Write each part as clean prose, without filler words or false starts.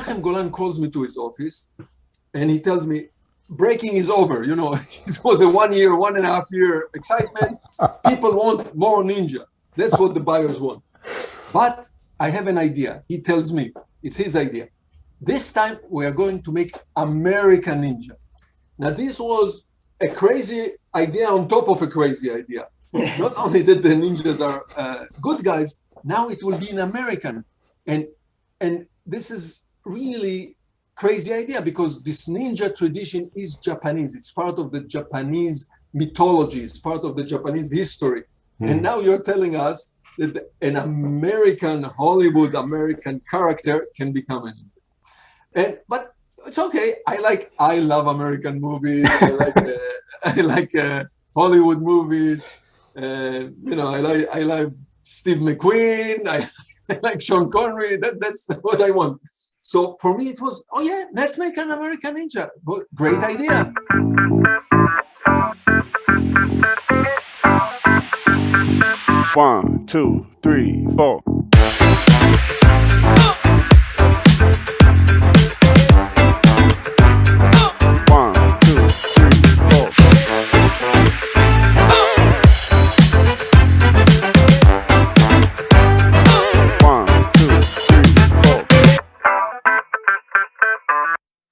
Menachem Golan calls me to his office and he tells me, breaking is over. You know, it was a 1.5 year excitement. People want more Ninja. That's what the buyers want. But I have an idea. He tells me, it's his idea. This time we are going to make American Ninja. Now, this was a crazy idea on top of a crazy idea. Not only that the ninjas are good guys, now it will be an American. And this is really crazy idea because this ninja tradition is Japanese. It's part of the Japanese mythology. It's part of the Japanese history. And now you're telling us that an American, Hollywood American character can become a ninja. But it's okay. I love American movies. I like Hollywood movies. I like Steve McQueen. I like Sean Connery. That's what I want. So for me, it was, oh yeah, let's make an American Ninja. Great idea. One, two, three, four.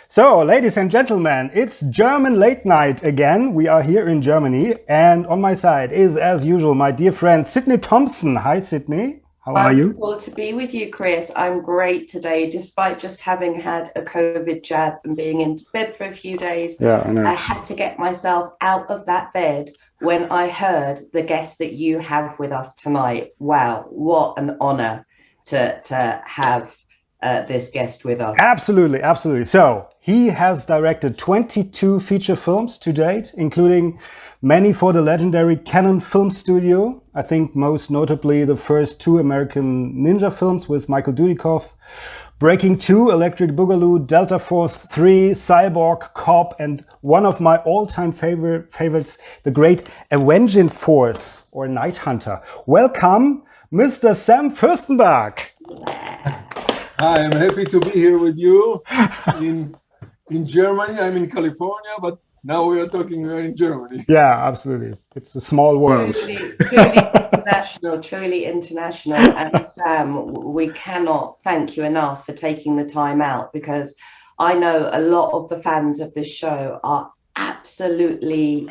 So, ladies and gentlemen, it's German late night again. We are here in Germany, and on my side is, as usual, my dear friend Sydney Thompson. Hi, Sydney. How are you? Wonderful to be with you, Chris. I'm great today, despite just having had a COVID jab and being in bed for a few days. Yeah, I know. I had to get myself out of that bed when I heard the guest that you have with us tonight. Wow, what an honor to have this guest with us. Absolutely, absolutely. So, he has directed 22 feature films to date, including many for the legendary Canon Film Studio. I think most notably the first two American Ninja films with Michael Dudikoff, Breaking 2, Electric Boogaloo, Delta Force 3, Cyborg, Cop, and one of my all-time favorites, the great Avenging Force or Night Hunter. Welcome, Mr. Sam Firstenberg. Hi, I'm happy to be here with you in Germany. I'm in California, but now we are talking here in Germany. Yeah, absolutely. It's a small world. Truly international. And Sam, we cannot thank you enough for taking the time out, because I know a lot of the fans of this show are absolutely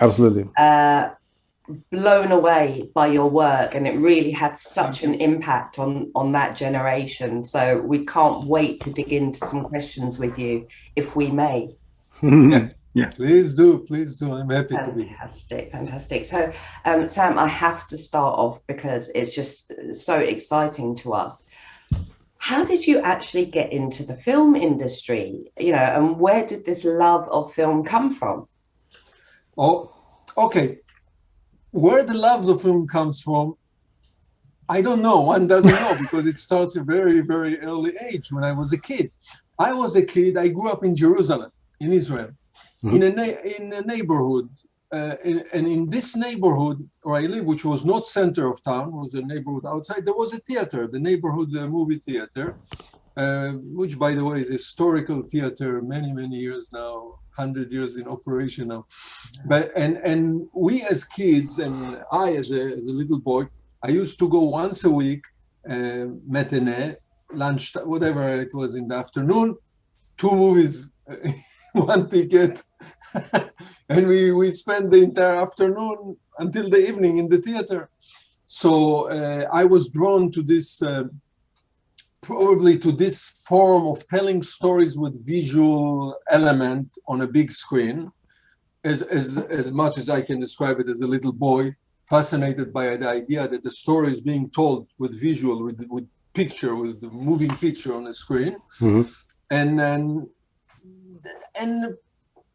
blown away by your work, and it really had such an impact on that generation. So we can't wait to dig into some questions with you, if we may. Yeah, please do. I'm happy to be here. Fantastic. So, Sam, I have to start off because it's just so exciting to us. How did you actually get into the film industry? And where did this love of film come from? Oh, okay. Where the love of film comes from, I don't know. One doesn't know because it starts at a very, very early age. When I was a kid, I grew up in Jerusalem, in Israel, in a neighborhood. And in this neighborhood where I live, which was not center of town, was a neighborhood outside, there was a theater, the neighborhood movie theater, which, by the way, is a historical theater, many, many years now. 100 years in operation now. But and we as kids, and I as a little boy, I used to go once a week, matinee, lunch, whatever it was in the afternoon, 2 movies, 1 ticket, and we spent the entire afternoon until the evening in the theater. So I was drawn to this probably to this form of telling stories with visual element on a big screen, as much as I can describe it as a little boy, fascinated by the idea that the story is being told with visual, with picture, with the moving picture on the screen. And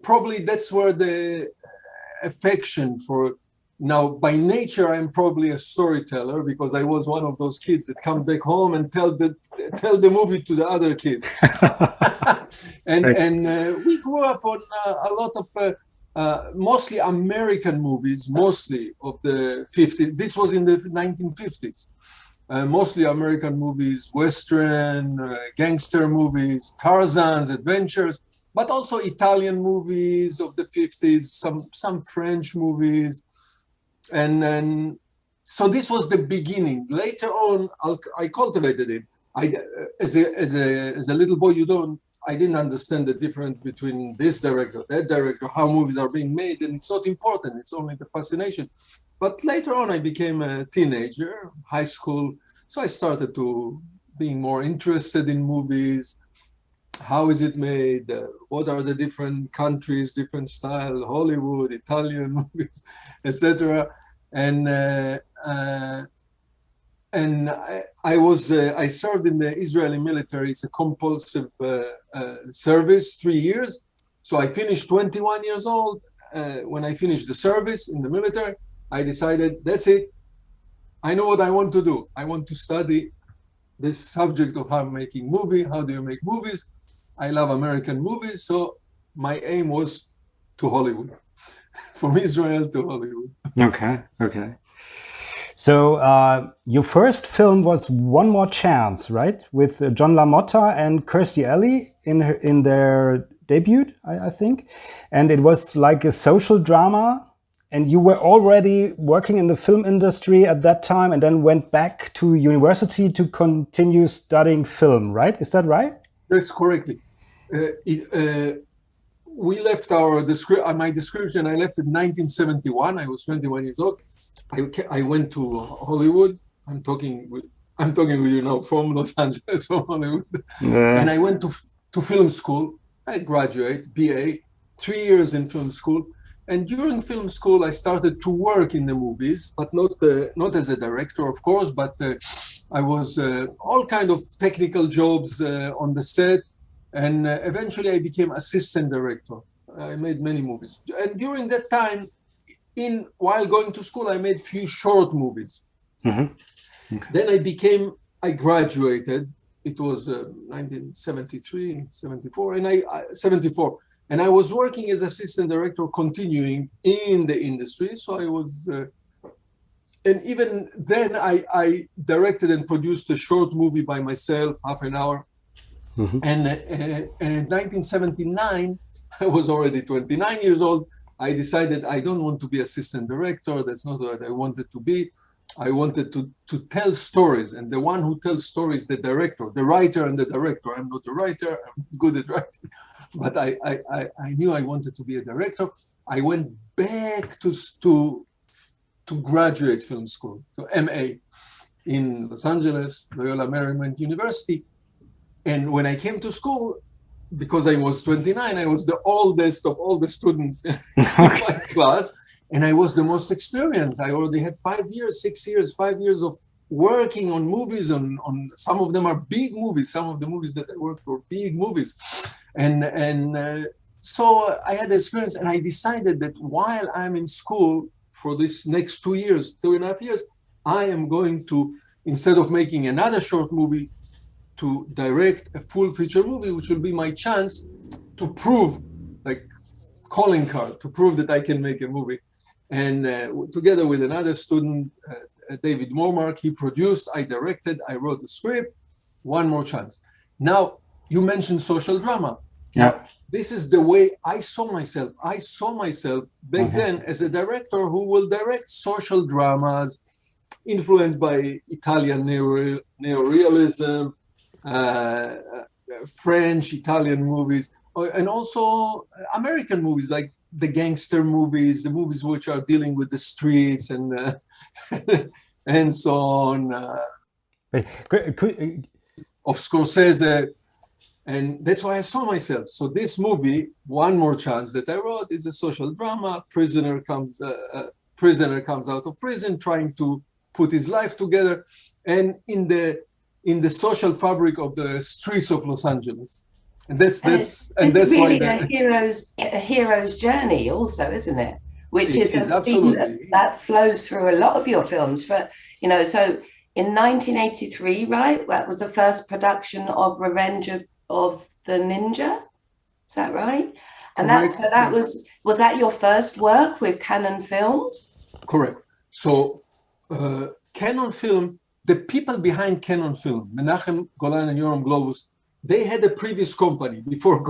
probably that's where the affection for. Now, by nature, I'm probably a storyteller because I was one of those kids that come back home and tell the movie to the other kids. and we grew up on a lot of mostly American movies, mostly of the 50s. This was in the 1950s. mostly American movies, Western, gangster movies, Tarzan's adventures, but also Italian movies of the 50s, some French movies. And so this was the beginning. Later on, I cultivated it. As a little boy, I didn't understand the difference between this director, that director, how movies are being made, and it's not important. It's only the fascination. But later on, I became a teenager, high school. So I started to being more interested in movies. How is it made? What are the different countries, different style, Hollywood, Italian movies, etc. And I served in the Israeli military. It's a compulsive service, 3 years. So I finished 21 years old. When I finished the service in the military, I decided, that's it. I know what I want to do. I want to study this subject of how making movie, how do you make movies. I love American movies, so my aim was to Hollywood, from Israel to Hollywood. Okay. So your first film was One More Chance, right? With John LaMotta and Kirstie Alley in their debut, I think. And it was like a social drama. And you were already working in the film industry at that time and then went back to university to continue studying film, right? Is that right? That's correctly. We left my description, I left in 1971. I was 21 years old. I went to Hollywood. I'm talking with you now from Los Angeles, from Hollywood. Yeah. And I went to film school. I graduated, BA, 3 years in film school. And during film school, I started to work in the movies, but not as a director, of course, but I was all kind of technical jobs on the set. And eventually I became assistant director. I made many movies. And during that time, while going to school, I made few short movies. Mm-hmm. Okay. Then I graduated. It was 1973, 74, and 74. And I was working as assistant director, continuing in the industry. So I was, and even then I directed and produced a short movie by myself, half an hour. Mm-hmm. And in 1979, I was already 29 years old. I decided I don't want to be assistant director. That's not what I wanted to be. I wanted to tell stories. And the one who tells stories, the director, the writer and the director. I'm not a writer. I'm good at writing. But I knew I wanted to be a director. I went back to graduate film school, to MA in Los Angeles, Loyola Marymount University. And when I came to school, because I was 29, I was the oldest of all the students in my class. And I was the most experienced. I already had 5 years, 6 years, 5 years of working on movies. On some of them are big movies. Some of the movies that I worked for, big movies. And so I had the experience, and I decided that while I'm in school for this next 2 years, 2.5 years, I am going to, instead of making another short movie, to direct a full feature movie, which will be my chance to prove, like calling card, to prove that I can make a movie. And together with another student, David Mormark, he produced, I directed, I wrote the script. One More Chance. Now, you mentioned social drama. Yeah. This is the way I saw myself. I saw myself back then as a director who will direct social dramas influenced by Italian neorealism, French, Italian movies, and also American movies like the gangster movies, the movies which are dealing with the streets and and so on. Of Scorsese. And that's why I saw myself. So this movie, One More Chance, that I wrote, is a social drama. Prisoner comes out of prison, trying to put his life together, and in the social fabric of the streets of Los Angeles. And that's really why a hero's journey, also, isn't it? Which is a theme that flows through a lot of your films. But so in 1983, right? That was the first production of Revenge of the Ninja. Is that right? And was that your first work with Canon Films? Correct. So Canon Film the people behind Canon Film, Menachem Golan and Yoram Globus, they had a previous company before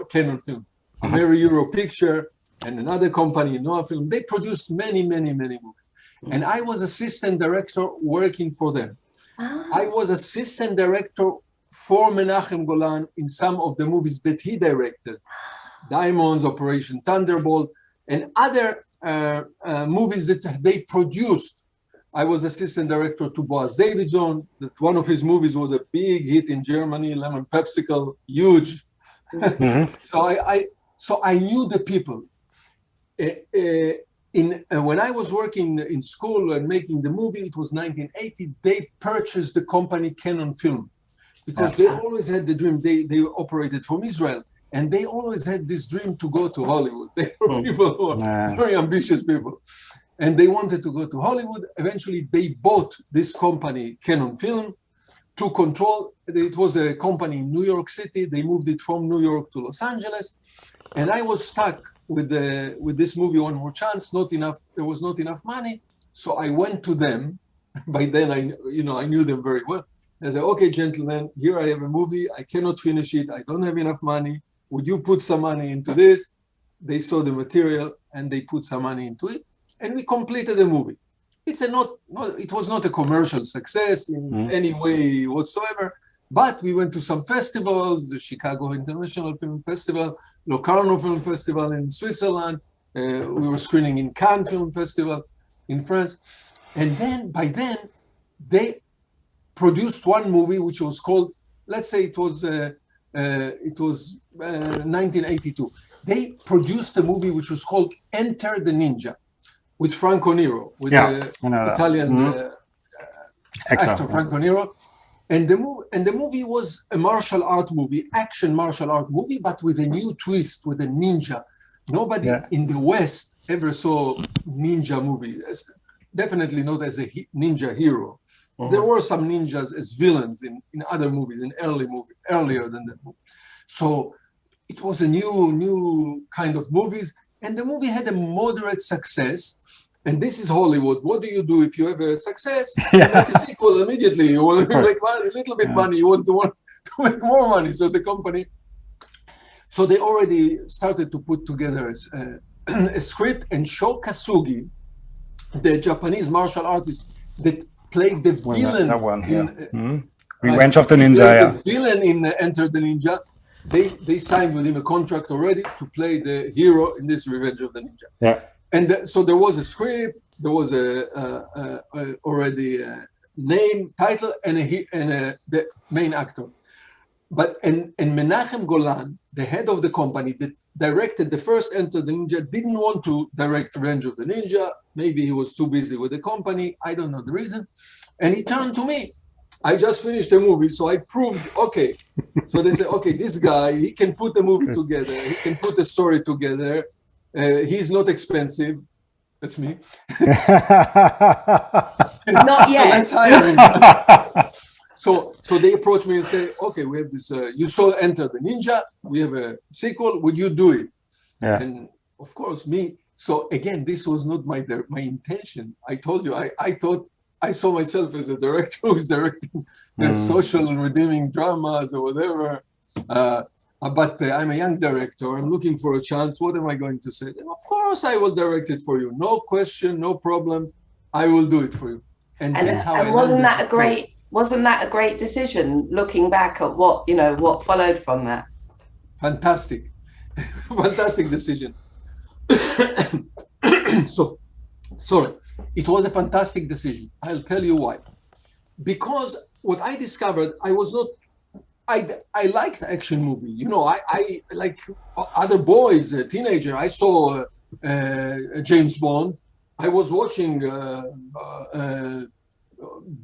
Canon Film, Mary Euro Picture, and another company, Noah Film. They produced many, many, many movies. And I was assistant director working for them. I was assistant director for Menachem Golan in some of the movies that he directed, Diamonds, Operation Thunderbolt, and other movies that they produced. I was assistant director to Boaz Davidson. That one of his movies was a big hit in Germany, Lemon Pepsicle, huge. So I knew the people. When I was working in school and making the movie, it was 1980. They purchased the company Canon Film because they always had the dream. They operated from Israel, and they always had this dream to go to Hollywood. They were people who were very ambitious people, and they wanted to go to Hollywood. Eventually, they bought this company, Canon Film, to control. It was a company in New York City. They moved it from New York to Los Angeles. And I was stuck with this movie, One More Chance. Not enough. There was not enough money, so I went to them. By then, I knew them very well. I said, "Okay, gentlemen, here I have a movie. I cannot finish it. I don't have enough money. Would you put some money into this?" They saw the material and they put some money into it, and we completed the movie. It was not a commercial success in any way whatsoever. But we went to some festivals, the Chicago International Film Festival, Locarno Film Festival in Switzerland. We were screening in Cannes Film Festival in France. And then, by then, they produced one movie which was called, let's say it was 1982. They produced a movie which was called Enter the Ninja with Franco Nero, with the Italian actor Franco Nero. And the movie was a martial art movie, action martial art movie, but with a new twist, with a ninja. Nobody in the West ever saw ninja movie, definitely not as a ninja hero. There were some ninjas as villains in other movies, earlier than that movie. So it was a new kind of movies, and the movie had a moderate success. And this is Hollywood. What do you do if you have a success? You make a sequel immediately. You want to make money, a little bit money. You want to make more money. So the company, so they already started to put together a script. And Sho Kasugi, the Japanese martial artist that played the villain Revenge of the Ninja. The villain in Enter the Ninja. They signed with him a contract already to play the hero in this Revenge of the Ninja. Yeah. And so there was a script, there was already a name, title, and the main actor. And Menachem Golan, the head of the company that directed the first Enter the Ninja, didn't want to direct Revenge of the Ninja. Maybe he was too busy with the company. I don't know the reason. And he turned to me. I just finished the movie, so I proved, okay. So they said, okay, this guy, he can put the movie together. He can put the story together. He's not expensive. That's me. Not yet. Let's hire him. So they approached me and say, okay, we have this, you saw Enter the Ninja. We have a sequel. Would you do it? Yeah. And of course, me. So again, this was not my intention. I told you, I thought I saw myself as a director who's directing the social and redeeming dramas or whatever. But I'm a young director. I'm looking for a chance. What am I going to say? And of course, I will direct it for you. No question, no problems. I will do it for you. And that's how. And wasn't that a great decision? Looking back at what followed from that. Fantastic, fantastic decision. So, sorry, it was a fantastic decision. I'll tell you why. Because what I discovered, I liked action movie. I like other boys, a teenager. I saw James Bond. I was watching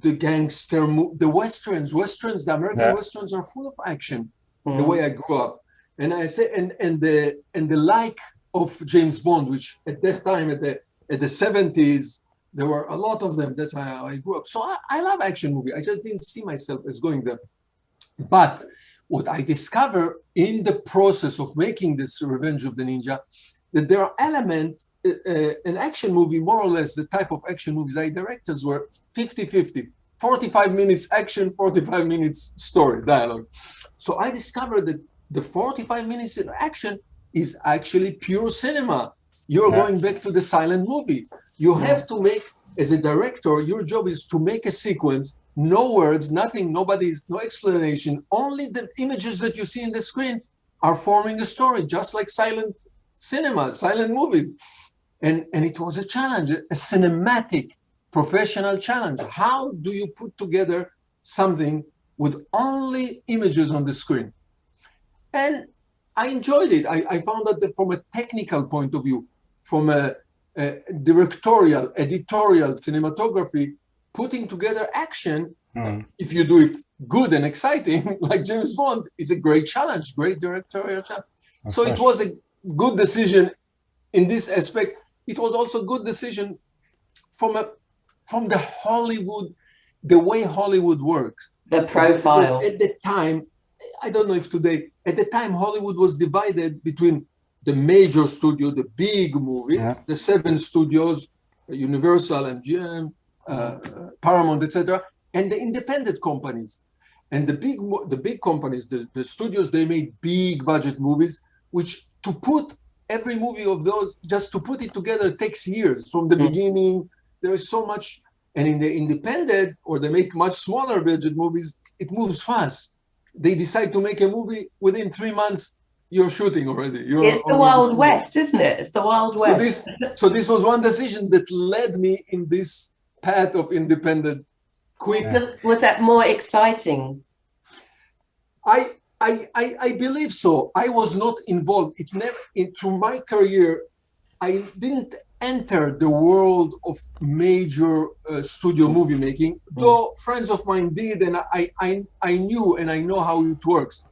the gangster, the westerns. The American westerns are full of action. The way I grew up, and I say, and the like of James Bond, which at this time at the 70s there were a lot of them. That's how I grew up. So I love action movie. I just didn't see myself as going there. But what I discovered in the process of making this Revenge of the Ninja, that there are elements, an action movie, more or less, the type of action movies I directed were 50-50. 45 minutes action, 45 minutes story, dialogue. So I discovered that the 45 minutes of action is actually pure cinema. You're going back to the silent movie. You have to make, as a director, your job is to make a sequence, no words, nothing, no explanation, only the images that you see in the screen are forming a story, just like silent cinema, silent movies. And it was a challenge, a cinematic, professional challenge. How do you put together something with only images on the screen? And I enjoyed it. I found that from a technical point of view, from a directorial, editorial, cinematography, putting together action, if you do it good and exciting, like James Bond, is a great challenge, great directorial challenge. So it was a good decision in this aspect. It was also a good decision from the Hollywood, the way Hollywood works. The profile. Because at the time, I don't know if today, at the time, Hollywood was divided between the major studio, the big movies, the 7 studios, Universal, MGM, Paramount, etc., and the independent companies. And the big companies, the studios, they made big budget movies, which to put every movie of those, just to put it together takes years from the beginning. There is so much. And in the independent, or they make much smaller budget movies, it moves fast. They decide to make a movie within 3 months. You're shooting already. It's the Wild West, isn't it? It's the Wild West. So this was one decision that led me in this path of independent, quick. Was that more exciting? I believe so. I was not involved. It never through my career. I didn't enter the world of major studio movie making, though friends of mine did, and I knew and I know how it works.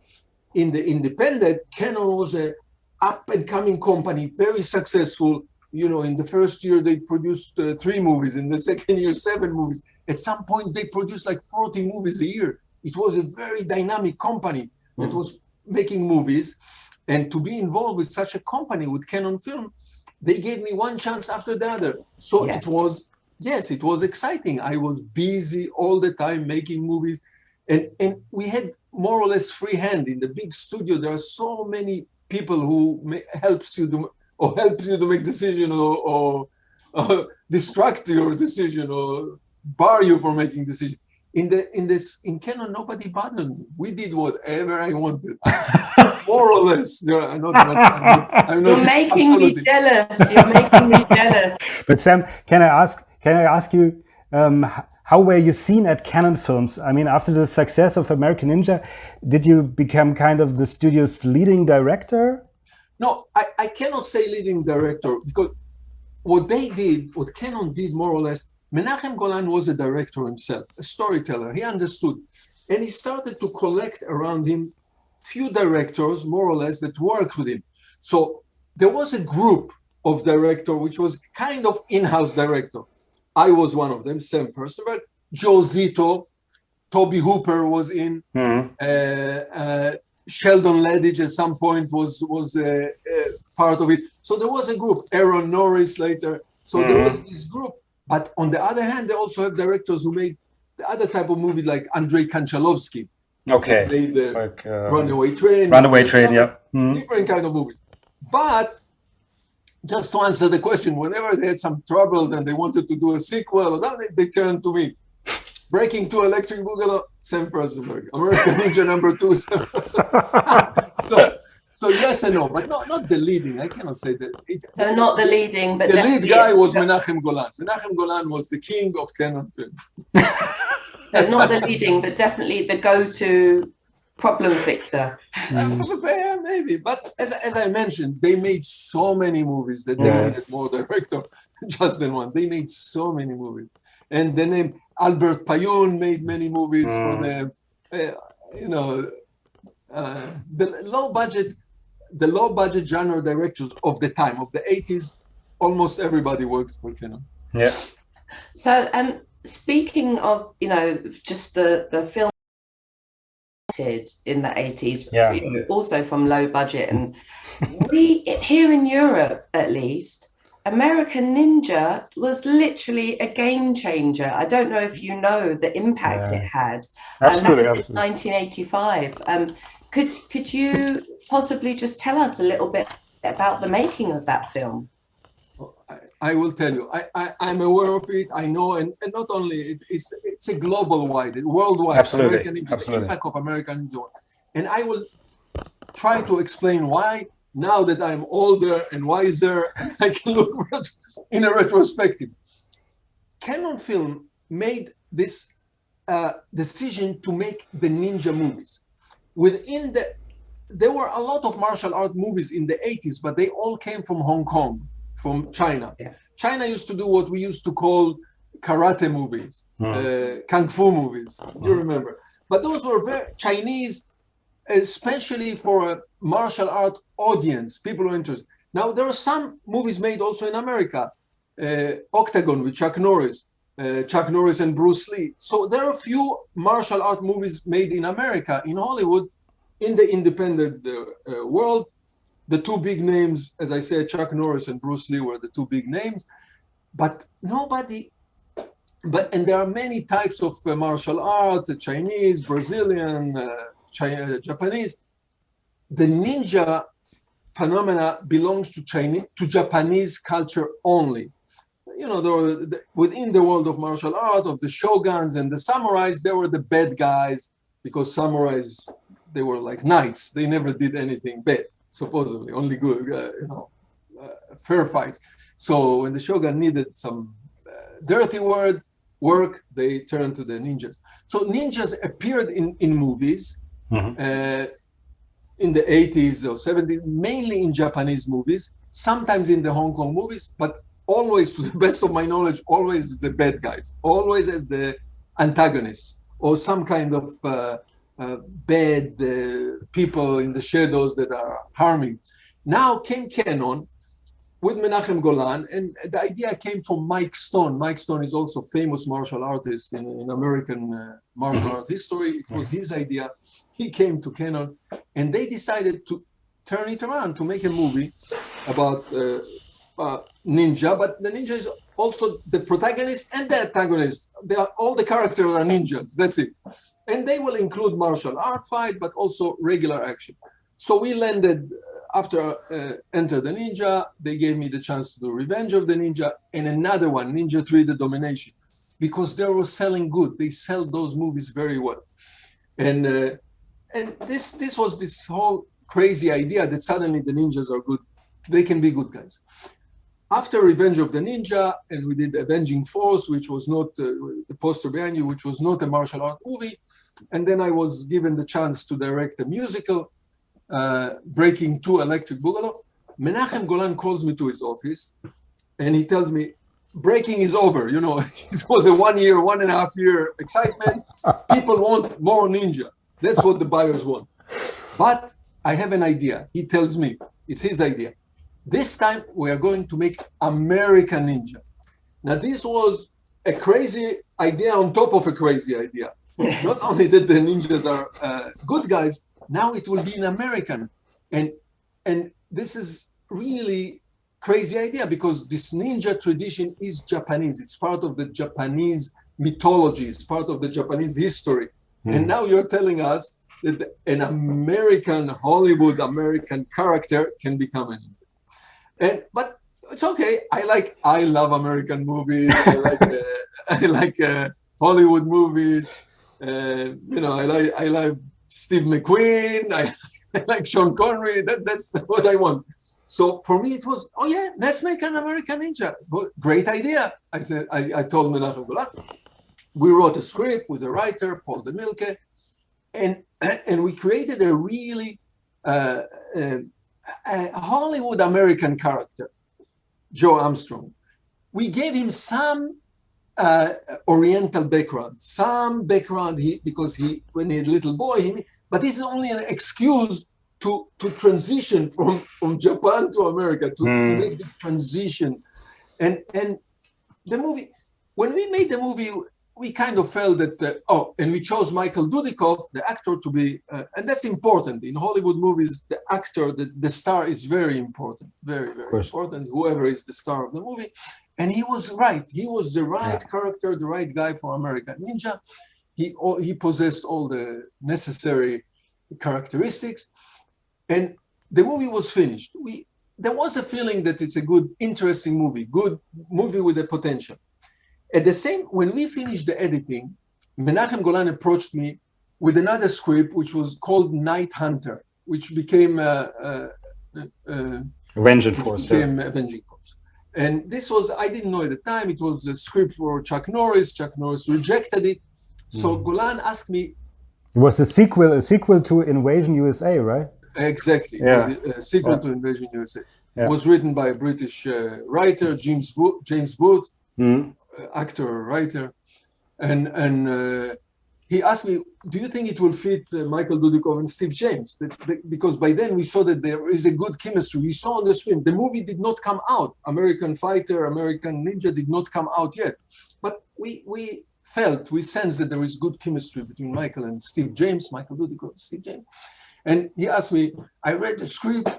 In the independent, Canon was an up-and-coming company, very successful. You know, in the first year they produced 3 movies, in the second year 7 movies. At some point they produced like 40 movies a year. It was a very dynamic company that was making movies, and to be involved with such a company, with Canon Film, they gave me one chance after the other. So it was, it was exciting. I was busy all the time making movies, and we had more or less free hand. In the big studio, there are so many people who helps you to make decision, or distract your decision, or bar you from making decision. In Canon, nobody bothered me. We did whatever I wanted, more or less. I'm not You're making me jealous. You're making me jealous. But Sam, can I ask you, how were you seen at Canon Films? I mean, after the success of American Ninja, did you become kind of the studio's leading director? No, I cannot say leading director, because what Canon did more or less, Menachem Golan was a director himself, a storyteller. He understood. And he started to collect around him few directors, more or less, that worked with him. So there was a group of director, which was kind of in-house director. I was one of them, Sam Firstenberg, Joe Zito, Toby Hooper was in, Sheldon Leddich at some point was part of it. So there was a group, Aaron Norris later. So there was this group. But on the other hand, they also have directors who made the other type of movie, like Andrei Konchalovsky. Okay. Made the like, Runaway Train. Different kind of movies. But just to answer the question, whenever they had some troubles and they wanted to do a sequel or something, they turned to me. Breaking 2, Electric Boogaloo, Sam Firstenberg. American Ninja #2, Sam Firstenberg. So yes and no, but not the leading. I cannot say that. So not the leading, but the lead guy was Menachem Golan. Menachem Golan was the king of Canon Film. So not the leading, but definitely the go-to problem fixer. Yeah, maybe. But as I mentioned, they made so many movies that they needed more director just than one. They made so many movies. And the name Albert Payun made many movies for them. The low budget genre directors of the time, of the 80s, almost everybody worked for Canon. Yeah. So speaking of, just the film in the 80s, also from low budget, and we here in Europe at least, American Ninja was literally a game changer. I don't know if you know the impact it had. That Absolutely, was in absolutely. 1985. Could you possibly just tell us a little bit about the making of that film? I will tell you. I'm aware of it. I know, and not only it's a global wide, worldwide Absolutely, American Ninja, the absolutely. impact of American Ninja, and I will try to explain why now that I'm older and wiser, and I can look in a retrospective. Canon Film made this decision to make the ninja movies. There were a lot of martial art movies in the 80s, but they all came from Hong Kong, from China. Yeah. China used to do what we used to call karate movies, kung fu movies. You remember? But those were very Chinese, especially for a martial art audience. People were interested. Now there are some movies made also in America. Octagon with Chuck Norris and Bruce Lee. So there are a few martial art movies made in America, in Hollywood, in the independent world. The two big names, as I said, Chuck Norris and Bruce Lee were the two big names, but and there are many types of martial art, Chinese, Brazilian, Japanese. The ninja phenomena belongs to Japanese culture only. You know, within the world of martial art, of the shoguns and the samurais, they were the bad guys, because samurais, they were like knights. They never did anything bad, supposedly, only good, fair fights. So when the shogun needed some dirty work, they turned to the ninjas. So ninjas appeared in movies in the 80s or 70s, mainly in Japanese movies, sometimes in the Hong Kong movies, but always, to the best of my knowledge, always as the bad guys, always as the antagonists, or some kind of bad people in the shadows that are harming. Now came Canon with Menachem Golan, and the idea came from Mike Stone. Mike Stone is also a famous martial artist in American martial art history. It was his idea. He came to Canon, and they decided to turn it around, to make a movie about ninja, but the ninja is also the protagonist and the antagonist. All the characters are ninjas, that's it. And they will include martial art fight, but also regular action. So we landed, after Enter the Ninja, they gave me the chance to do Revenge of the Ninja, and another one, Ninja 3, The Domination, because they were selling good. They sell those movies very well. And this was this whole crazy idea that suddenly the ninjas are good. They can be good guys. After Revenge of the Ninja, and we did Avenging Force, which was not, the poster behind you, which was not a martial art movie. And then I was given the chance to direct a musical, Breaking 2 Electric Boogaloo. Menachem Golan calls me to his office, and he tells me, breaking is over. You know, it was a 1.5 year excitement. People want more ninja. That's what the buyers want. But I have an idea. He tells me, it's his idea. This time we are going to make American Ninja. Now this was a crazy idea on top of a crazy idea. Not only that the ninjas are good guys, now it will be in American. And this is really crazy idea, because this ninja tradition is Japanese. It's part of the Japanese mythology. It's part of the Japanese history. And now you're telling us that an American, Hollywood American character can become a ninja. But it's okay. I love American movies. I like Hollywood movies. You know, I like Steve McQueen. I like Sean Connery. That's what I want. So for me, it was, oh yeah, let's make an American Ninja. Great idea. I said. I told Menachem Golan. We wrote a script with a writer, Paul DeMilke, and we created a really a Hollywood American character, Joe Armstrong. We gave him some Oriental background, because when he was a little boy, but this is only an excuse to transition from Japan to America, to make this transition. And the movie, when we made the movie, we kind of felt that, and we chose Michael Dudikoff, the actor, to be, and that's important. In Hollywood movies, the actor, the star is very important, very, very important, whoever is the star of the movie. And he was right. He was the right character, the right guy for American Ninja. He possessed all the necessary characteristics. And the movie was finished. There was a feeling that it's a good, interesting good movie with a potential. At the same, when we finished the editing, Menachem Golan approached me with another script, which was called Night Hunter, which became Avenging Force. Avenging Force. And this was, I didn't know at the time, it was a script for Chuck Norris. Chuck Norris rejected it. So Golan asked me. It was a sequel to Invasion USA, right? Exactly. Yeah. It was a sequel to Invasion USA. Yeah. It was written by a British writer, James Booth. Actor, writer, and he asked me, do you think it will fit Michael Dudikoff and Steve James? Because by then we saw that there is a good chemistry. We saw on the screen. The movie did not come out. American Fighter, American Ninja did not come out yet. But we sensed that there is good chemistry between Michael and Steve James, Michael Dudikoff and Steve James. And he asked me, I read the script.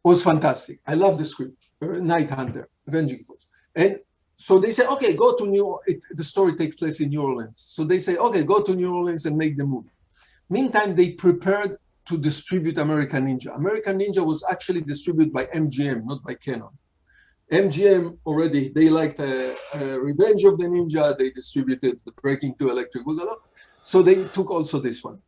Was fantastic. I love the script. Night Hunter, Avenging Force. And so they say, okay, go to the story takes place in New Orleans. So they say, okay, go to New Orleans and make the movie. Meantime, they prepared to distribute American Ninja. American Ninja was actually distributed by MGM, not by Canon. MGM already, they liked Revenge of the Ninja. They distributed the Breaking 2 Electric Boogaloo. So they took also this one.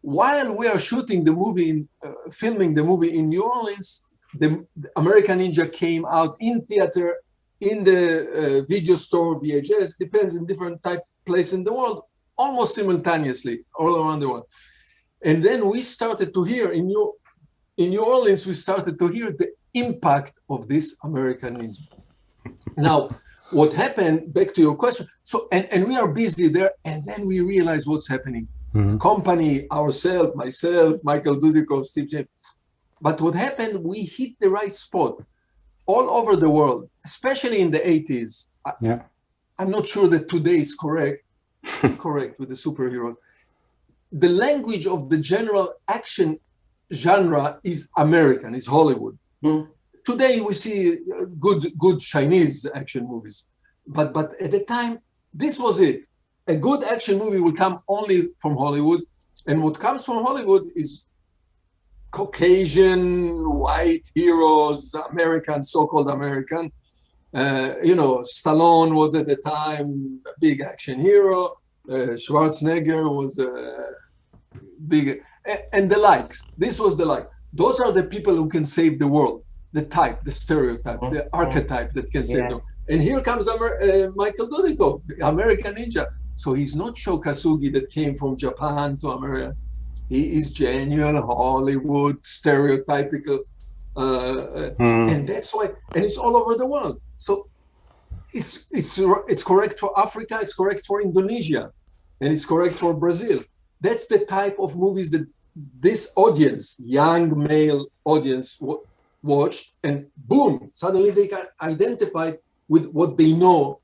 While we are shooting the movie, filming the movie in New Orleans, the American Ninja came out in theater, in the video store, VHS, depends in different place in the world, almost simultaneously all around the world. And then we started to hear in New Orleans, we started to hear the impact of this American Ninja. Now, what happened, back to your question, so and we are busy there, and then we realize what's happening. The company, ourselves, myself, Michael Dudikoff, Steve James. But what happened, we hit the right spot all over the world, especially in the 80s. I'm not sure that today is correct with the superheroes. The language of the general action genre is American, is Hollywood. Today we see good Chinese action movies. But at the time, this was it. A good action movie will come only from Hollywood. And what comes from Hollywood is Caucasian, white heroes, American, so-called American. Stallone was at the time a big action hero. Schwarzenegger was a big, and the likes. This was the like. Those are the people who can save the world. The type, the stereotype, the archetype that can save them. And here comes Michael Dudikoff, American Ninja. So he's not Sho Kasugi that came from Japan to America. He is genuine Hollywood, stereotypical. And that's why, and it's all over the world. So it's correct for Africa, it's correct for Indonesia, and it's correct for Brazil. That's the type of movies that this audience, young male audience, watched, and boom, suddenly they can identify with what they know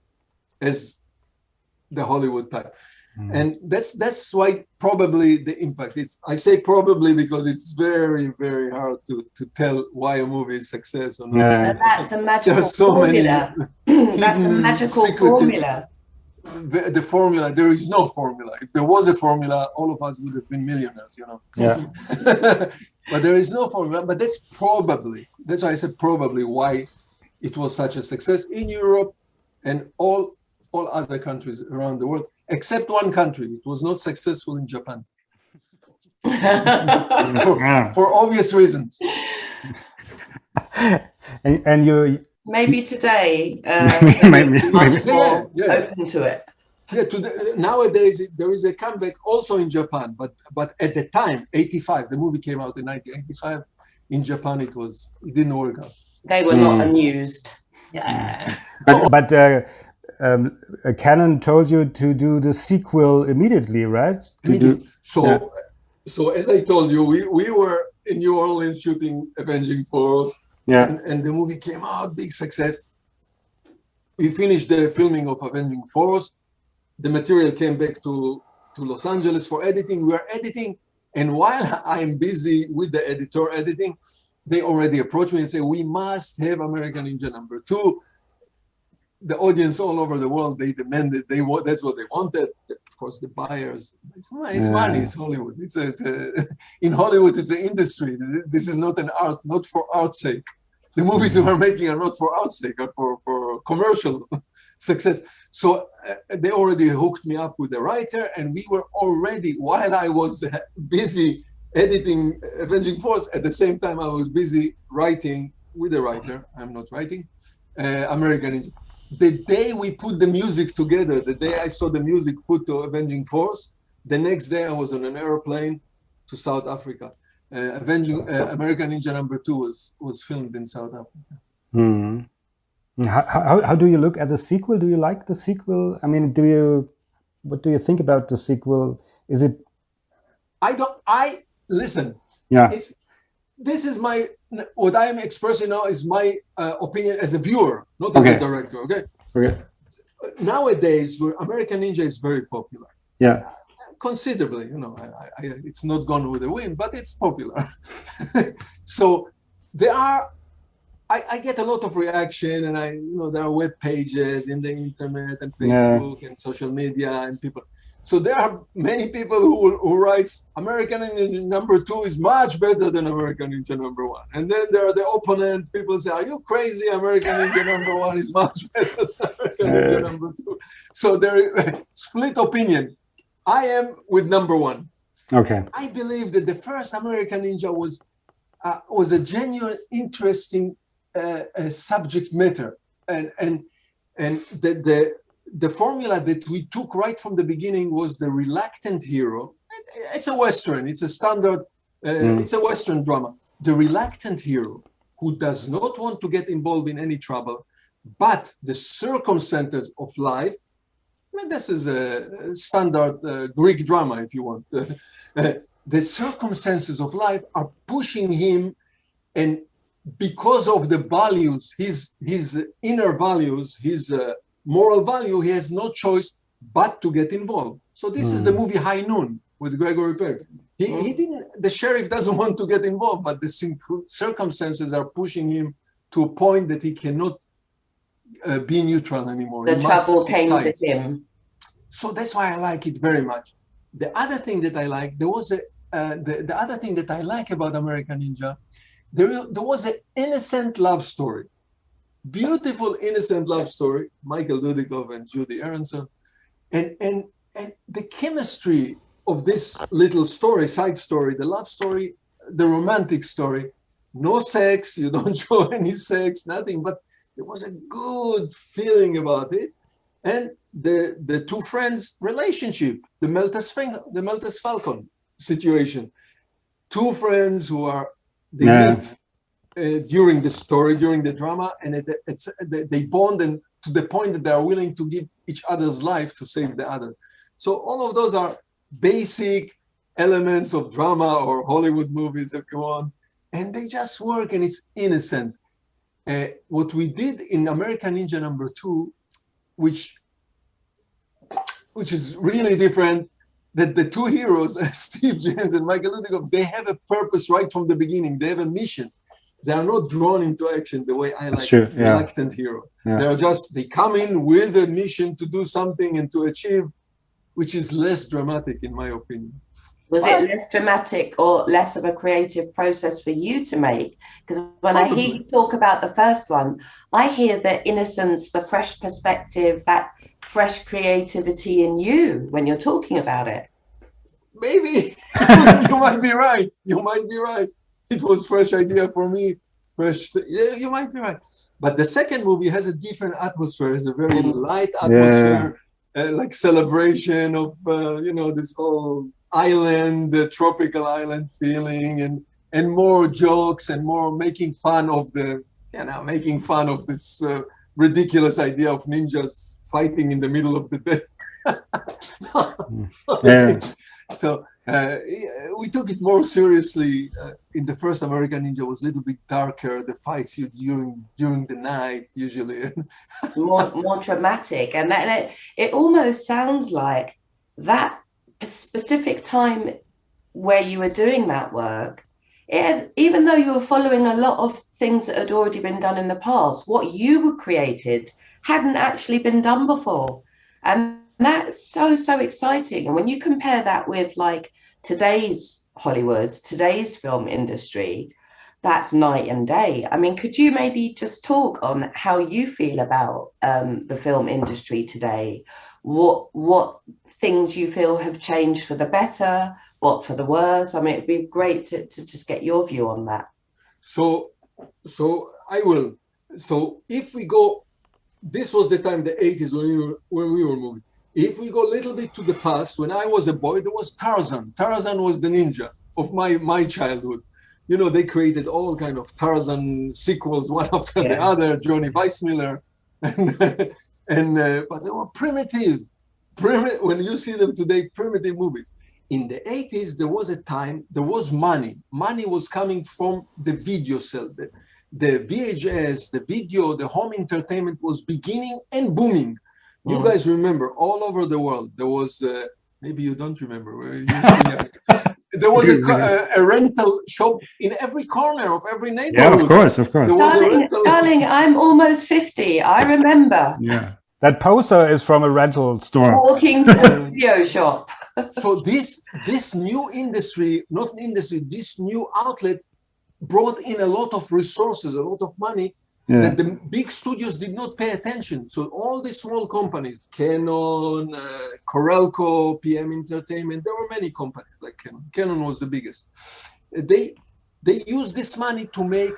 as the Hollywood type. And that's why probably the impact. I say probably because it's very, very hard to tell why a movie is success or not. That's a magical formula. That's a magical formula. The formula, there is no formula. If there was a formula, all of us would have been millionaires, But there is no formula. But that's why I said probably why it was such a success in Europe and all other countries around the world, except one country. It was not successful in Japan. for obvious reasons. And you... Maybe today, maybe more open to it. Nowadays, there is a comeback also in Japan, but at the time, 85, the movie came out in 1985. In Japan, it didn't work out. They were not amused. But Canon told you to do the sequel immediately, right? So as I told you, we were in New Orleans shooting Avenging Force. Yeah. And the movie came out, big success. We finished the filming of Avenging Force. The material came back to Los Angeles for editing. We are editing, and while I'm busy with the editor editing, they already approach me and say, we must have American Ninja #2. The audience all over the world, they demanded, that's what they wanted. Of course, the buyers, it's money, it's Hollywood. In Hollywood, it's an industry. This is not an art, not for art's sake. The movies we are making are not for art's sake, are for commercial success. So they already hooked me up with the writer, and we were already, while I was busy editing Avenging Force, at the same time I was busy writing with the writer. I'm not writing American Ninja. The day we put the music together, the day I saw the music put to Avenging Force, the next day I was on an airplane to South Africa. American Ninja #2 was filmed in South Africa. How do you look at the sequel? Do you like the sequel? I mean, what do you think about the sequel? Is it? Listen. Yeah. This is what I am expressing now is my opinion as a viewer, not as a director. Okay. Nowadays, where American Ninja is very popular. Yeah. Considerably, it's not gone with the wind, but it's popular. So I get a lot of reaction, and there are web pages in the internet and Facebook and social media and people. So there are many people who writes American Ninja #2 is much better than American Ninja #1. And then there are the opponent people say, are you crazy? American Ninja #1 is much better than American Ninja #2. So there is split opinion. I am with #1. Okay. I believe that the first American Ninja was a genuine, interesting subject matter, and the formula that we took right from the beginning was the reluctant hero. It's a Western. It's a standard. It's a Western drama. The reluctant hero who does not want to get involved in any trouble, but the circumstances of life. This is a standard Greek drama, if you want. The circumstances of life are pushing him, and because of the values, his inner values, his moral value, he has no choice but to get involved. So this is the movie High Noon with Gregory Peck. He didn't. The sheriff doesn't want to get involved, but the circumstances are pushing him to a point that he cannot be neutral anymore. The trouble came to him. So that's why I like it very much. The other thing that I like, the other thing that I like about American Ninja, there was an innocent love story, beautiful innocent love story. Michael Dudikoff and Judy Aronson, and the chemistry of this little story, side story, the love story, the romantic story. No sex, you don't show any sex, nothing, but there was a good feeling about it. And the two friends' relationship, the Maltese Falcon situation. Two friends who meet during the story, during the drama, and they bond, and to the point that they are willing to give each other's life to save the other. So all of those are basic elements of drama or Hollywood movies, if you want, and they just work, and it's innocent. What we did in American Ninja #2, which is really different, that the two heroes, Steve James and Michael Dudikoff, they have a purpose right from the beginning. They have a mission. They are not drawn into action the way I like reluctant hero. Yeah. They come in with a mission to do something and to achieve, which is less dramatic in my opinion. Was it less dramatic or less of a creative process for you to make? Because when I hear you talk about the first one, I hear the innocence, the fresh perspective, that fresh creativity in you when you're talking about it. Maybe. You might be right. You might be right. It was fresh idea for me. Yeah, you might be right. But the second movie has a different atmosphere. It's a very light atmosphere, like celebration of, this whole island, the tropical island feeling, and more jokes and more making fun of this ridiculous idea of ninjas fighting in the middle of the day. So we took it more seriously. In the first American Ninja was a little bit darker. The fights during the night usually. more dramatic, and then it almost sounds like that specific time where you were doing that work, even though you were following a lot of things that had already been done in the past, what you were created hadn't actually been done before, and that's so exciting. And when you compare that with like today's Hollywood, today's film industry, that's night and day. I mean, could you maybe just talk on how you feel about the film industry today? What things you feel have changed for the better, what for the worse? I mean, it'd be great to just get your view on that. So I will. So if we go, this was the time, the 80s, when we were moving. If we go a little bit to the past, when I was a boy, there was Tarzan. Tarzan was the ninja of my childhood. You know, they created all kind of Tarzan sequels, one after the other, Johnny Weissmuller, and but they were primitive. When you see them today, primitive movies. In the 80s, there was a time, there was money. Money was coming from the video cell. The VHS, the video, the home entertainment was beginning and booming. You guys remember, all over the world, there was, maybe you don't remember, there was a rental shop in every corner of every neighborhood. Yeah, of course. Darling, I'm almost 50. I remember. Yeah. That poster is from a rental store. Walking to a video shop. So this new industry, this new outlet brought in a lot of resources, a lot of money that the big studios did not pay attention. So all the small companies, Canon, Corelco, PM Entertainment, there were many companies like Canon. Canon was the biggest. They used this money to make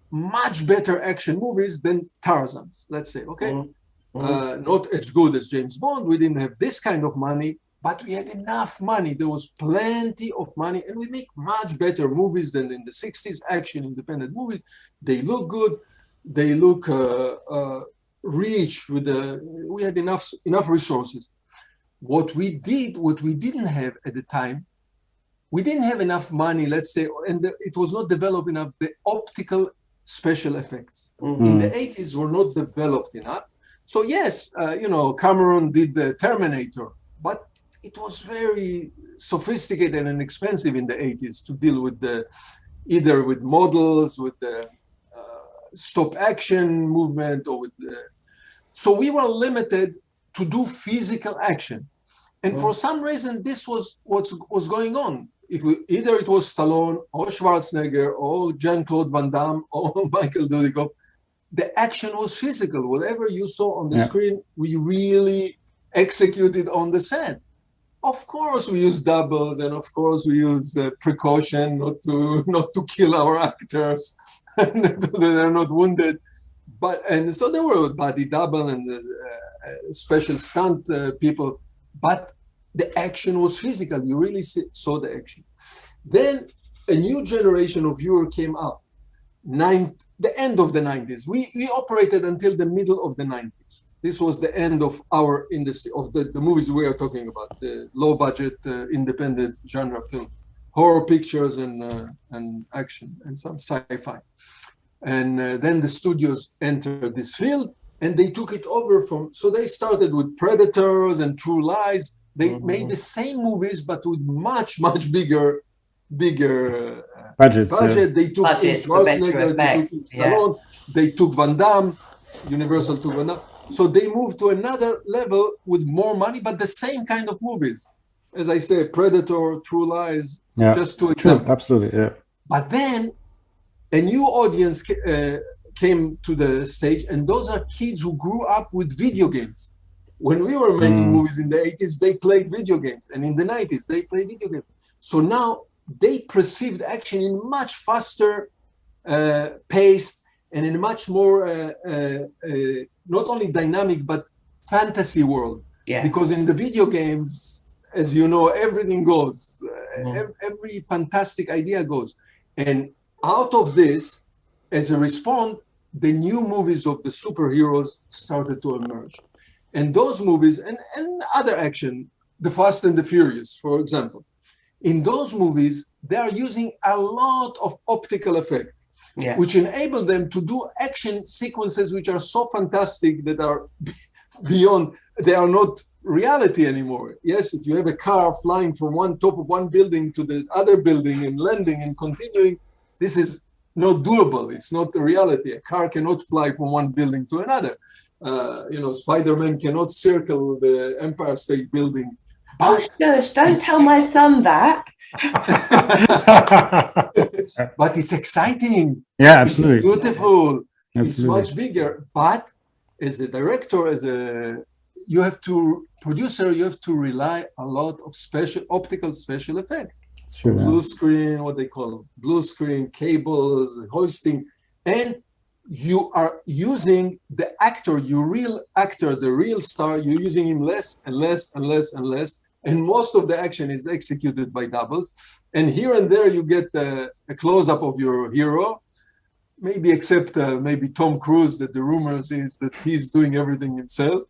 much better action movies than Tarzan's, let's say, okay? Not as good as James Bond. We didn't have this kind of money, but we had enough money. There was plenty of money, and we make much better movies than in the 60s, action independent movies. They look good. They look rich. We had enough resources. What we didn't have at the time, we didn't have enough money, let's say, and it was not developed enough. The optical special effects in the 80s were not developed enough. So yes, Cameron did the Terminator, but it was very sophisticated and expensive in the 80s to deal with either with models, with the stop action movement, or with so we were limited to do physical action. And for some reason, this was what was going on. Either it was Stallone or Schwarzenegger or Jean-Claude Van Damme or Michael Dudikoff, the action was physical. Whatever you saw on the screen, we really executed on the set. Of course, we use doubles, and of course, we use precaution not to kill our actors, and that they're not wounded. And so there were body double and special stunt people, but the action was physical. You really saw the action. Then a new generation of viewer came up. The end of the 90s. We operated until the middle of the 90s. This was the end of our industry, of the movies we are talking about, the low-budget, independent genre film, horror pictures and action and some sci-fi. And then the studios entered this field, and they took it over so they started with Predators and True Lies. They made the same movies, but with much, much bigger budget. They took Schwarzenegger, they took Stallone, they took Van Damme, Universal took Van Damme. So they moved to another level with more money, but the same kind of movies. As I say, Predator, True Lies, just two examples. Absolutely, yeah. But then a new audience came to the stage, and those are kids who grew up with video games. When we were making movies in the 80s, they played video games, and in the 90s, they played video games. So now they perceived action in much faster pace and in a much more not only dynamic but fantasy world. Yeah. Because in the video games, as you know, everything goes. Every fantastic idea goes. And out of this, as a response, the new movies of the superheroes started to emerge. And those movies and other action The Fast and the Furious, for example. In those movies, they are using a lot of optical effect, which enable them to do action sequences which are so fantastic that are beyond, they are not reality anymore. Yes, if you have a car flying from one top of one building to the other building and landing and continuing, this is not doable. It's not a reality. A car cannot fly from one building to another. Spider-Man cannot circle the Empire State Building. Oh, shush, don't tell my son that. But it's exciting. Yeah, absolutely. It's beautiful. Absolutely. It's much bigger. But as a director, you have to rely a lot of optical special effect. Sure. Blue screen, what they call them, blue screen, cables, hoisting, and you are using the actor, your real actor, the real star, you're using him less and less and less and less. And most of the action is executed by doubles. And here and there you get a close-up of your hero, maybe except maybe Tom Cruise, that the rumors is that he's doing everything himself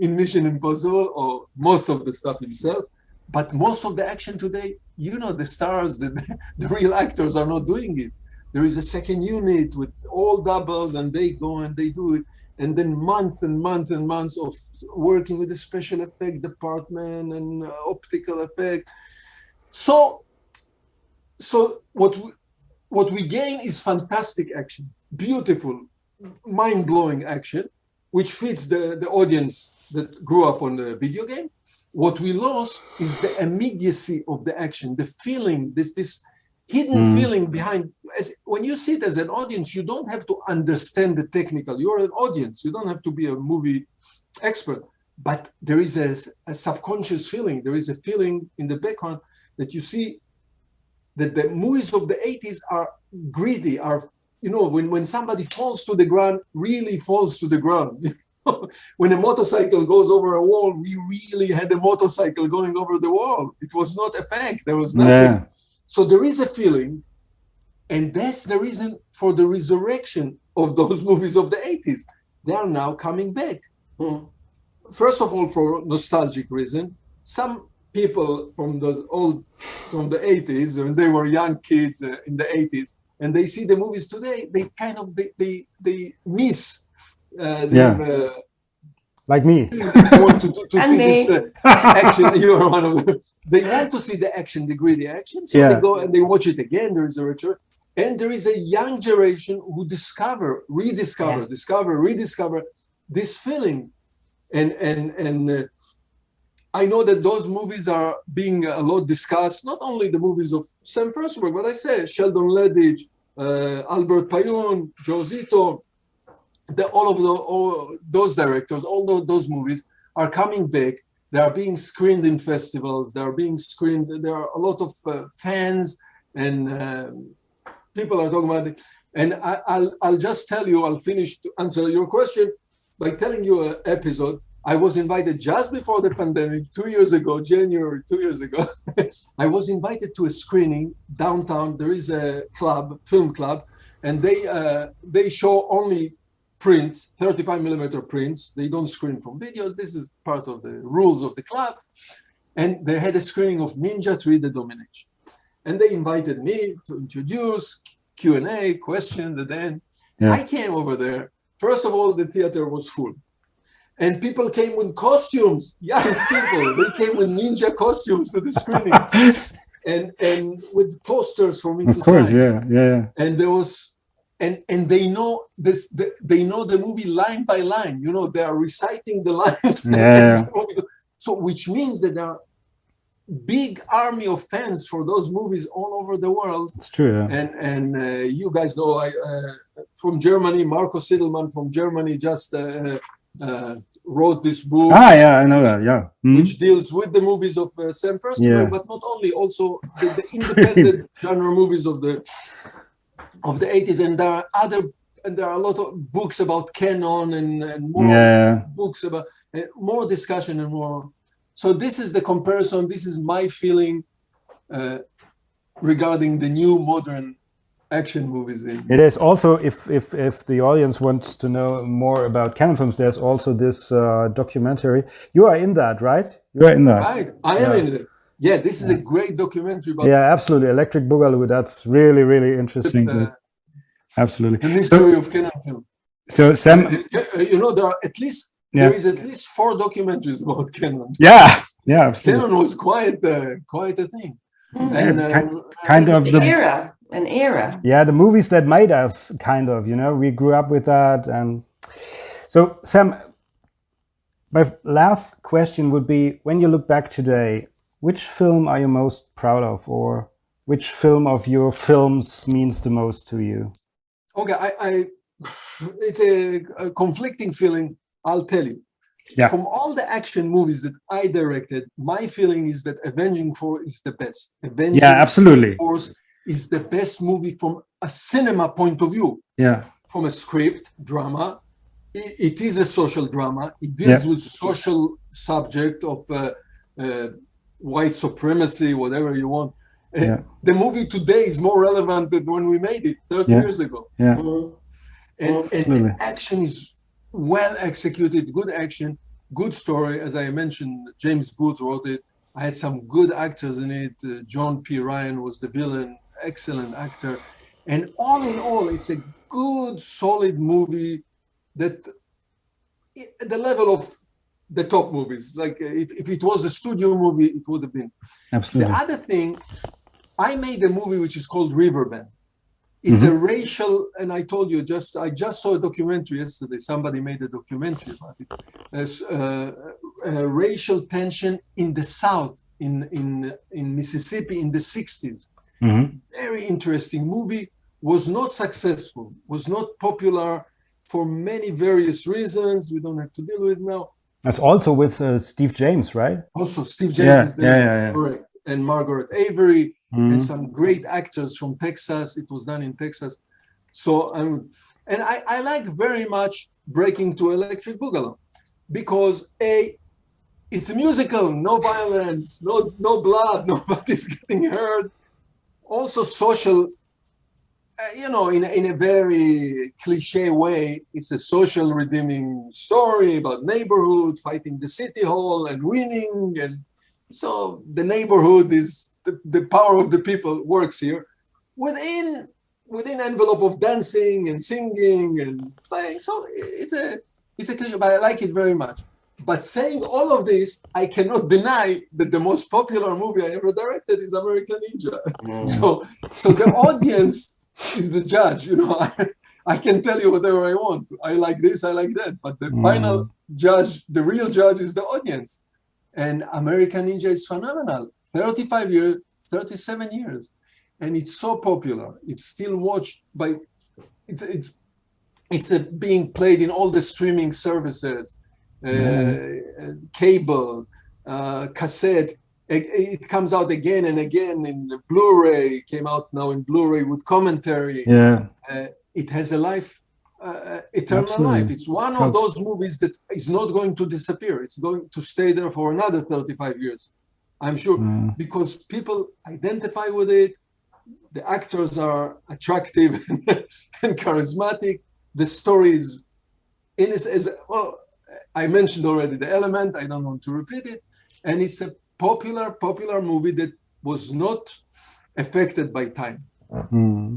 in Mission Impossible, or most of the stuff himself. But most of the action today, the stars, the real actors are not doing it. There is a second unit with all doubles, and they go and they do it. And then months and months and months of working with the special effect department and optical effect. So what we gain is fantastic action, beautiful, mind-blowing action, which fits the audience that grew up on the video games. What we lost is the immediacy of the action, the feeling, this hidden feeling behind. When you see it as an audience, you don't have to understand the technical. You're an audience. You don't have to be a movie expert. But there is a subconscious feeling. There is a feeling in the background that you see that the movies of the 80s are greedy, when somebody falls to the ground, really falls to the ground. When a motorcycle goes over a wall, we really had a motorcycle going over the wall. It was not a fact. There was nothing. Yeah. So there is a feeling, and that's the reason for the resurrection of those movies of the 80s. They are now coming back. First of all, for nostalgic reason. Some people from the 80s, when they were young kids in the 80s, and they see the movies today, they kind of they miss. Like me. They want to see this action. You are one of them. They want to see the action, the gritty action. So they go and they watch it again. There is a return. And there is a young generation who rediscover this feeling. And I know that those movies are being a lot discussed, not only the movies of Sam Firstenberg, but I say Sheldon Lettich, Albert Payun, Joe Zito, all those directors, all those movies are coming back. They are being screened in festivals. They are being screened. There are a lot of fans and people are talking about it. And I'll just tell you, I'll finish to answer your question by telling you an episode. I was invited just before the pandemic, January 2 years ago. I was invited to a screening downtown. There is a film club, and they show only print, 35mm prints. They don't screen from videos. This is part of the rules of the club. And they had a screening of Ninja 3: The Domination. And they invited me to introduce Q&A, questions, and then I came over there. First of all, the theater was full. And people came with costumes, young people. They came with ninja costumes to the screening. and with posters for me to sign. Of course, yeah. And there was... And they know this. They know the movie line by line. They are reciting the lines. Yeah. So, which means that there are big army of fans for those movies all over the world. It's true. Yeah. And you guys know, from Germany, Marco Sidelman from Germany just wrote this book. I know that. Yeah. Which deals with the movies of Sam Firstenberg, but not only, also the independent genre movies of the 80s, and there are a lot of books about canon and more books about more discussion and more. So this is the comparison. This is my feeling regarding the new modern action movies in. It is also, if the audience wants to know more about Canon films, there's also this documentary. You are in that, right? You are in that. Right, I am in it. Yeah, this is a great documentary about. Yeah, absolutely. Electric Boogaloo. That's really, really interesting. Absolutely. The mystery of Canon film. So Sam, you know, there is at least 4 documentaries about Canon. Yeah, absolutely. Canon was quite a thing. And kind of an era. Yeah, the movies that made us, kind of, you know, we grew up with that. And so, Sam, my last question would be, when you look back today, which film are you most proud of, or which film of your films means the most to you? Okay, it's a conflicting feeling, I'll tell you. Yeah. From all the action movies that I directed, my feeling is that Avenging 4 is the best. Avenging absolutely. 4 is the best movie from a cinema point of view. Yeah. From a script, drama. It is a social drama. It deals with social subject of white supremacy, whatever you want. The movie today is more relevant than when we made it 30 years ago. Yeah. And the action is well executed, good action, good story. As I mentioned, James Booth wrote it. I had some good actors in it. John P. Ryan was the villain, excellent actor. And all in all, it's a good, solid movie that at the level of the top movies. Like if it was a studio movie, it would have been. Absolutely. The other thing, I made a movie which is called Riverbend. It's a racial, and I told you, I just saw a documentary yesterday. Somebody made a documentary about it. There's racial tension in the South, in Mississippi in the 60s. Very interesting movie. Was not successful, was not popular for many various reasons. We don't have to deal with now. That's also with Steve James, right? Also, Steve James is there, yeah. correct. And Margaret Avery. And some great actors from Texas. It was done in Texas. So, and I like very much Breaking to Electric Boogaloo because it's a musical, no violence, no blood, nobody's getting hurt. Also social, in a very cliche way, it's a social redeeming story about neighborhood, fighting the city hall and winning. And so the neighborhood is, the power of the people works here within envelope of dancing and singing and playing. So it's a cliche, but I like it very much. But saying all of this, I cannot deny that the most popular movie I ever directed is American Ninja. So the audience is the judge. I can tell you whatever I want. I like this, I like that. But the final judge, the real judge, is the audience. And American Ninja is phenomenal. 35 years, 37 years, and it's so popular. It's still watched by, it's being played in all the streaming services, cable, cassette. It comes out again and again in the Blu-ray. Came out now in Blu-ray with commentary. It has a life, eternal life. It's one of those movies that is not going to disappear. It's going to stay there for another 35 years. I'm sure, because people identify with it. The actors are attractive and charismatic. The story is, I mentioned already the element. I don't want to repeat it. And it's a popular movie that was not affected by time.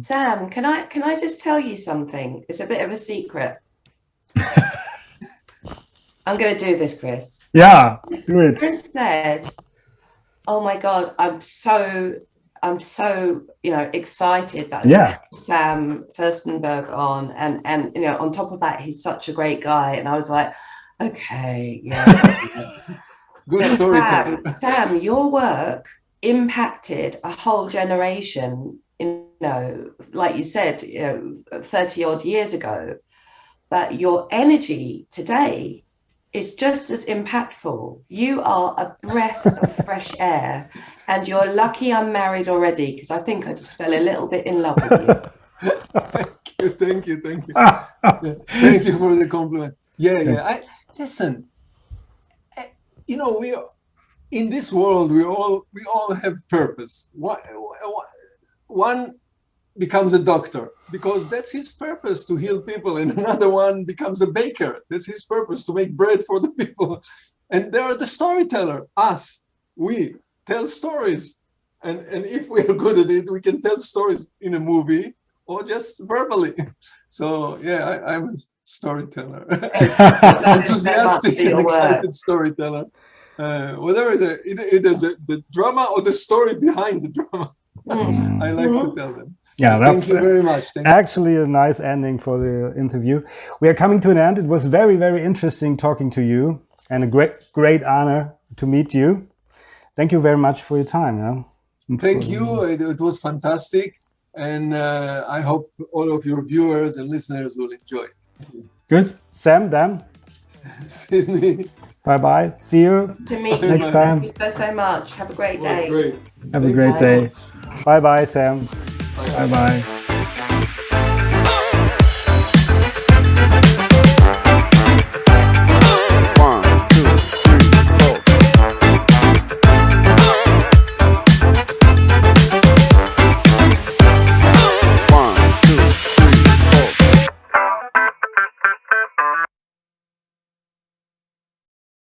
Sam, can I just tell you something? It's a bit of a secret. I'm going to do this, Chris. Yeah, do it. Chris said, "Oh my God, I'm so excited that Sam Firstenberg on, and on top of that, he's such a great guy." And I was like, okay, Good storytelling. Sam, your work impacted a whole generation, like you said, 30 odd years ago, but your energy today is just as impactful. You are a breath of fresh air, and you're lucky I'm married already, because I think I just fell a little bit in love with you. Thank you. Thank you for the compliment. Listen, we are in this world. We all have purpose. One becomes a doctor because that's his purpose, to heal people, and another one becomes a baker. That's his purpose, to make bread for the people. And they are the storyteller. Us, we tell stories, and if we are good at it, we can tell stories in a movie or just verbally. So yeah, I'm a storyteller, enthusiastic and excited storyteller. Whatever either the drama or the story behind the drama. I like to tell them. Yeah, thank you very much. Actually a nice ending for the interview. We are coming to an end. It was very, very interesting talking to you, and a great honor to meet you. Thank you very much for your time. Thank you. It was fantastic, and I hope all of your viewers and listeners will enjoy it. Good. Sam, Dan. Sydney. Bye-bye. See you next time. Thank you so much. Have a great day. Great. Have a great day. Bye-bye, Sam. Bye-bye.